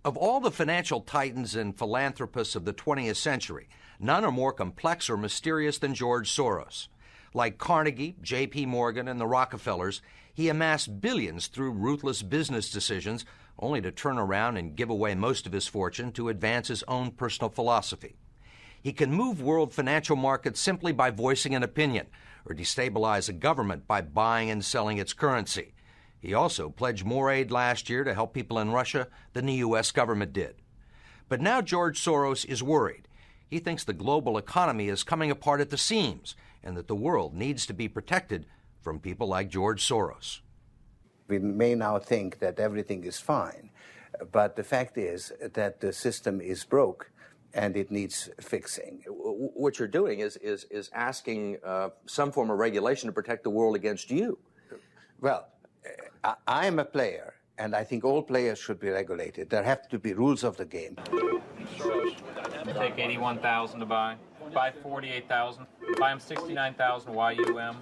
Of all the financial titans and philanthropists of the 20th century, none are more complex or mysterious than George Soros. Like Carnegie, J.P. Morgan, and the Rockefellers, he amassed billions through ruthless business decisions, only to turn around and give away most of his fortune to advance his own personal philosophy. He can move world financial markets simply by voicing an opinion, or destabilize a government by buying and selling its currency. He also pledged more aid last year to help people in Russia than the U.S. government did. But now George Soros is worried. He thinks the global economy is coming apart at the seams and that the world needs to be protected from people like George Soros. We may now think that everything is fine, but the fact is that the system is broke and it needs fixing. What you're doing is asking some form of regulation to protect the world against you. Well, I am a player, and I think all players should be regulated. There have to be rules of the game. Take 81,000 to buy. Buy 48,000. Buy him 69,000 YUM.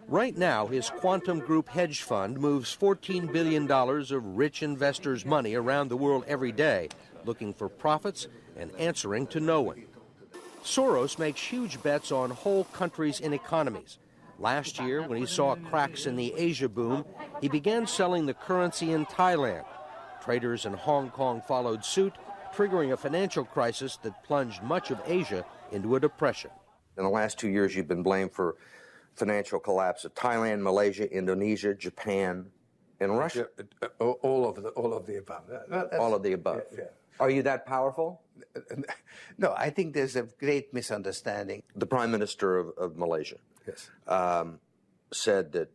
Right now, his Quantum Group hedge fund moves $14 billion of rich investors' money around the world every day, looking for profits and answering to no one. Soros makes huge bets on whole countries and economies. Last year, when he saw cracks in the Asia boom, he began selling the currency in Thailand. Traders in Hong Kong followed suit, triggering a financial crisis that plunged much of Asia into a depression. In the last 2 years, you've been blamed for financial collapse of Thailand, Malaysia, Indonesia, Japan, and Russia. All of the above. All of the above. Yeah. Are you that powerful? No, I think there's a great misunderstanding. The Prime Minister of Malaysia said that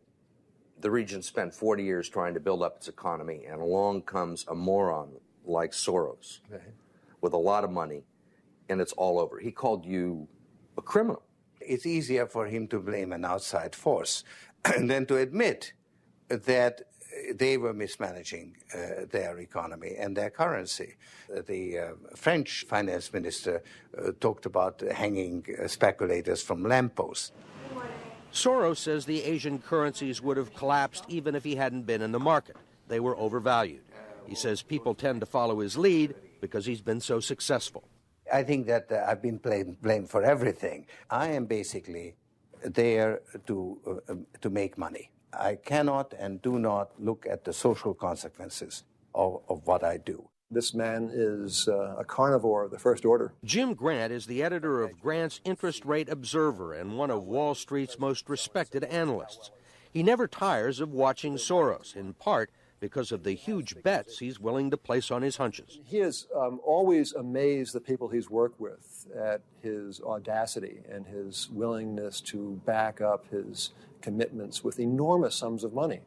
the region spent 40 years trying to build up its economy, and along comes a moron like Soros with a lot of money, and it's all over. He called you a criminal. It's easier for him to blame an outside force than to admit that they were mismanaging their economy and their currency. The French finance minister talked about hanging speculators from lampposts. Soros says the Asian currencies would have collapsed even if he hadn't been in the market. They were overvalued. He says people tend to follow his lead because he's been so successful. I think that I've been blamed for everything. I am basically there to make money. I cannot and do not look at the social consequences of what I do. This man is a carnivore of the first order. Jim Grant is the editor of Grant's Interest Rate Observer and one of Wall Street's most respected analysts. He never tires of watching Soros, in part because of the huge bets he's willing to place on his hunches. He has always amazed the people he's worked with at his audacity and his willingness to back up his commitments with enormous sums of money.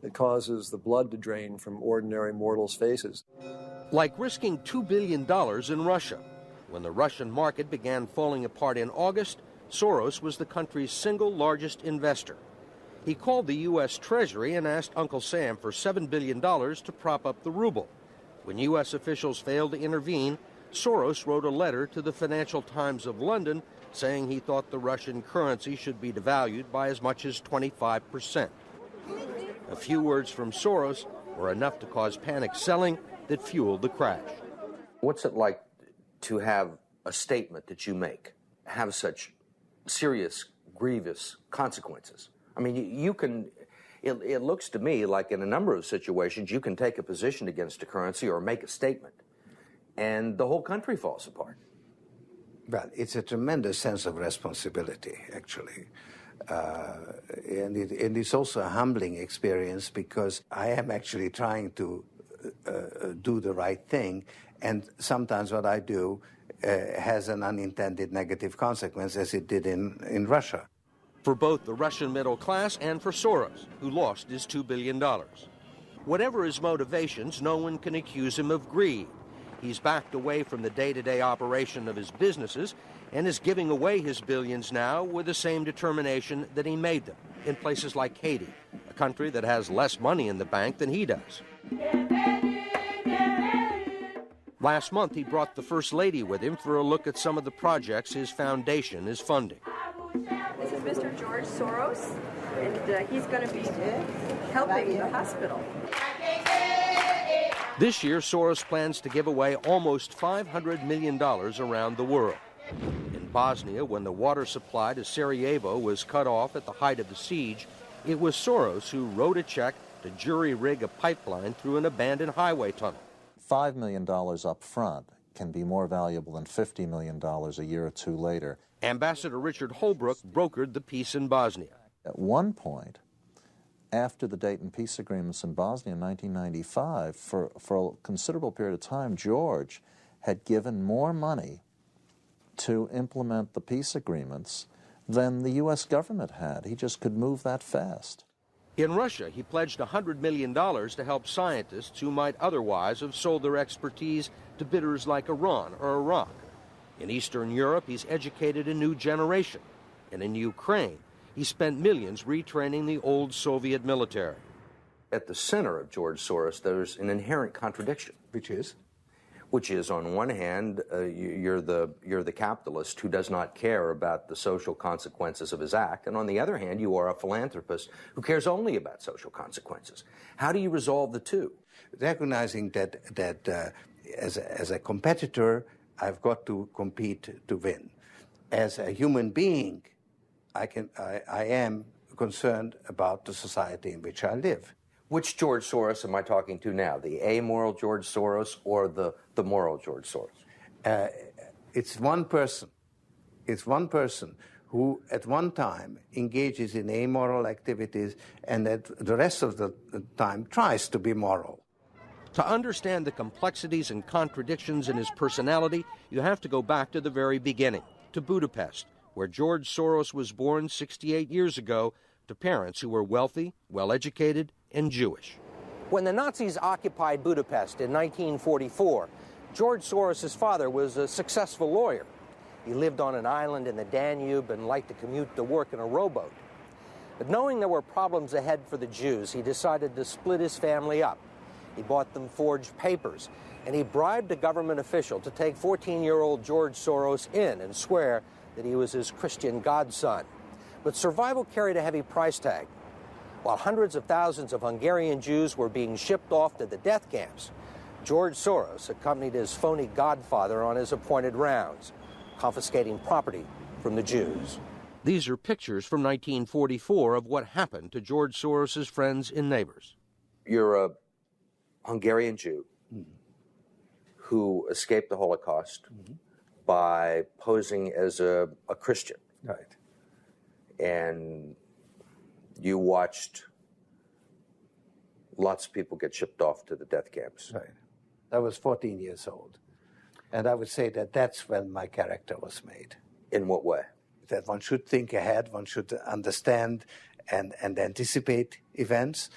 It causes the blood to drain from ordinary mortals' faces. Like risking $2 billion in Russia. When the Russian market began falling apart in August, Soros was the country's single largest investor. He called the U.S. Treasury and asked Uncle Sam for $7 billion to prop up the ruble. When U.S. officials failed to intervene, Soros wrote a letter to the Financial Times of London saying he thought the Russian currency should be devalued by as much as 25%. A few words from Soros were enough to cause panic selling that fueled the crash. What's it like to have a statement that you make have such serious, grievous consequences? I mean, you can, it looks to me like in a number of situations you can take a position against a currency or make a statement, and the whole country falls apart. Well, it's a tremendous sense of responsibility, actually. And it's also a humbling experience because I am actually trying to do the right thing, and sometimes what I do has an unintended negative consequence, as it did in Russia. For both the Russian middle class and for Soros, who lost his $2 billion. Whatever his motivations, no one can accuse him of greed. He's backed away from the day-to-day operation of his businesses and is giving away his billions now with the same determination that he made them in places like Haiti, a country that has less money in the bank than he does. Last month, he brought the First Lady with him for a look at some of the projects his foundation is funding. This is Mr. George Soros, and he's going to be helping the hospital. This year, Soros plans to give away almost $500 million around the world. In Bosnia, when the water supply to Sarajevo was cut off at the height of the siege, it was Soros who wrote a check to jury-rig a pipeline through an abandoned highway tunnel. $5 million up front can be more valuable than $50 million a year or two later. Ambassador Richard Holbrooke brokered the peace in Bosnia. At one point, after the Dayton peace agreements in Bosnia in 1995, for a considerable period of time, George had given more money to implement the peace agreements than the U.S. government had. He just could move that fast. In Russia, he pledged $100 million to help scientists who might otherwise have sold their expertise to bidders like Iran or Iraq. In Eastern Europe, he's educated a new generation. And in Ukraine, he spent millions retraining the old Soviet military. At the center of George Soros, there's an inherent contradiction. Which is, on one hand, you're the capitalist who does not care about the social consequences of his act, and on the other hand, you are a philanthropist who cares only about social consequences. How do you resolve the two? Recognizing that as a competitor, I've got to compete to win. As a human being, I am concerned about the society in which I live. Which George Soros am I talking to now? The amoral George Soros or the moral George Soros? It's one person. It's one person who at one time engages in amoral activities and at the rest of the time tries to be moral. To understand the complexities and contradictions in his personality, you have to go back to the very beginning, to Budapest, where George Soros was born 68 years ago to parents who were wealthy, well-educated, and Jewish. When the Nazis occupied Budapest in 1944, George Soros' father was a successful lawyer. He lived on an island in the Danube and liked to commute to work in a rowboat. But knowing there were problems ahead for the Jews, he decided to split his family up. He bought them forged papers, and he bribed a government official to take 14-year-old George Soros in and swear that he was his Christian godson. But survival carried a heavy price tag. While hundreds of thousands of Hungarian Jews were being shipped off to the death camps, George Soros accompanied his phony godfather on his appointed rounds, confiscating property from the Jews. These are pictures from 1944 of what happened to George Soros' friends and neighbors. You're a Hungarian Jew who escaped the Holocaust by posing as a Christian. Right. And you watched lots of people get shipped off to the death camps. Right. I was 14 years old. And I would say that that's when my character was made. In what way? That one should think ahead, one should understand and anticipate events,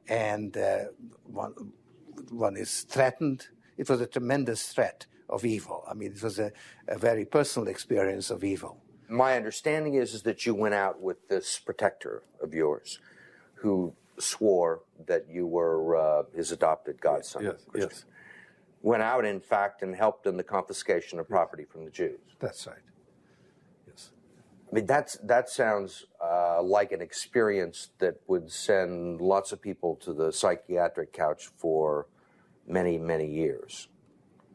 and one is threatened. It was a tremendous threat of evil. I mean, it was a very personal experience of evil. My understanding is that you went out with this protector of yours who swore that you were his adopted godson. Yes. Went out, in fact, and helped in the confiscation of property from the Jews. That's right. Yes. I mean, that sounds like an experience that would send lots of people to the psychiatric couch for many, many years.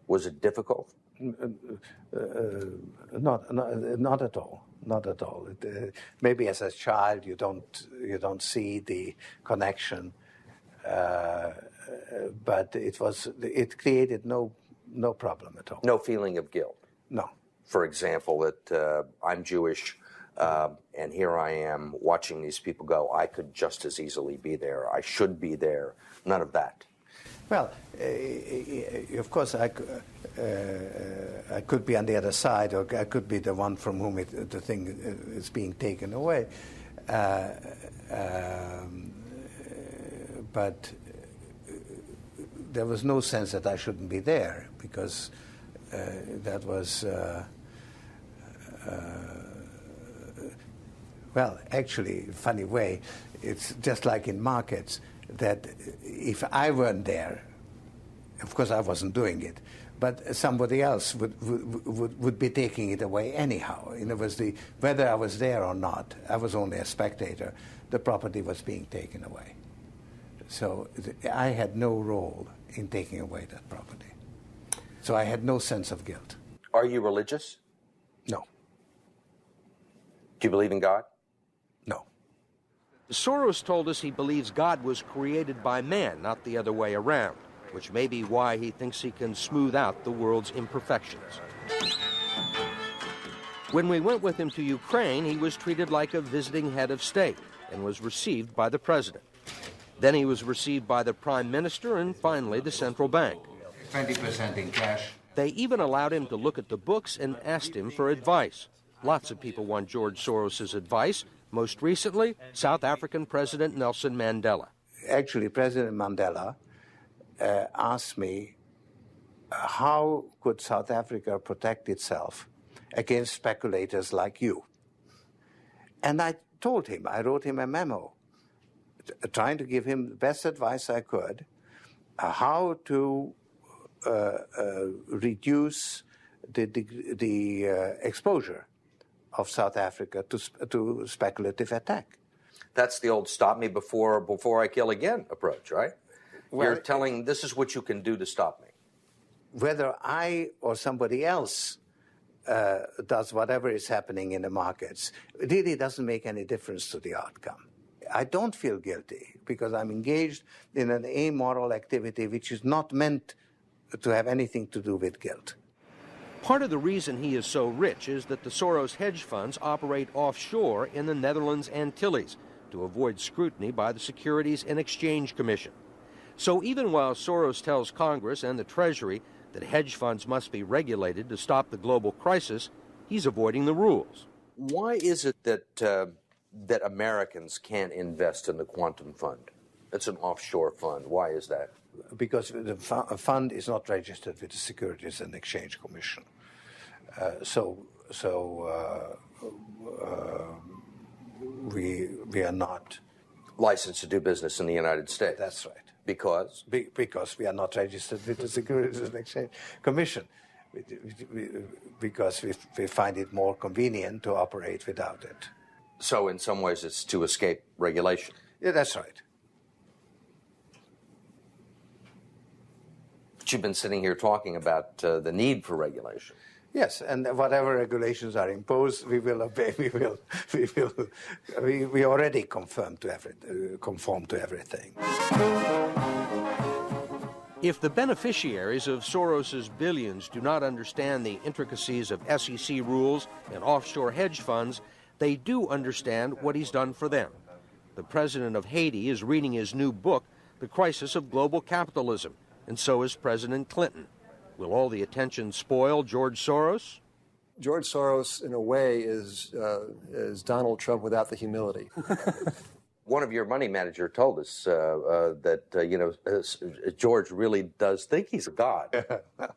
Was it difficult? Not at all. Not at all. Maybe as a child you don't see the connection, but it created no problem at all. No feeling of guilt. No. For example, that I'm Jewish, and here I am watching these people go. I could just as easily be there. I should be there. None of that. Well, of course, I could be on the other side, or I could be the one from whom the thing is being taken away. But there was no sense that I shouldn't be there, because that was, well, actually, funny way, it's just like in markets, that if I weren't there, of course I wasn't doing it, but somebody else would be taking it away anyhow. In other words, whether I was there or not, I was only a spectator, the property was being taken away. So I had no role in taking away that property. So I had no sense of guilt. Are you religious? No. Do you believe in God? No. Soros told us he believes God was created by man, not the other way around, which may be why he thinks he can smooth out the world's imperfections. When we went with him to Ukraine, he was treated like a visiting head of state and was received by the president. Then he was received by the prime minister and finally the central bank. 20% in cash. They even allowed him to look at the books and asked him for advice. Lots of people want George Soros' advice. Most recently, South African President Nelson Mandela. Actually, President Mandela asked me, how could South Africa protect itself against speculators like you? And I told him, I wrote him a memo, trying to give him the best advice I could, how to reduce the exposure of South Africa to speculative attack. That's the old stop me before I kill again approach, right? Well, you're telling this is what you can do to stop me. Whether I or somebody else does whatever is happening in the markets, it really doesn't make any difference to the outcome. I don't feel guilty because I'm engaged in an amoral activity which is not meant to have anything to do with guilt. Part of the reason he is so rich is that the Soros hedge funds operate offshore in the Netherlands Antilles to avoid scrutiny by the Securities and Exchange Commission. So even while Soros tells Congress and the Treasury that hedge funds must be regulated to stop the global crisis, he's avoiding the rules. Why is it that Americans can't invest in the quantum fund? It's an offshore fund. Why is that? Because the fund is not registered with the Securities and Exchange Commission. We are not licensed to do business in the United States. That's right. Because? Because we are not registered with the Securities and Exchange Commission. Because we find it more convenient to operate without it. So in some ways it's to escape regulation. Yeah, that's right. But you've been sitting here talking about the need for regulation. Yes, and whatever regulations are imposed, we will obey. We already conform to everything. If the beneficiaries of Soros's billions do not understand the intricacies of SEC rules and offshore hedge funds, they do understand what he's done for them. The president of Haiti is reading his new book, The Crisis of Global Capitalism, and so is President Clinton. Will all the attention spoil George Soros? George Soros, in a way, is Donald Trump without the humility. One of your money manager told us that George really does think he's a god. I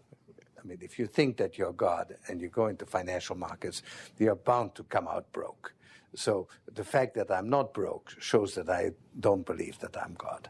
mean, if you think that you're God and you go into financial markets, you're bound to come out broke. So the fact that I'm not broke shows that I don't believe that I'm God.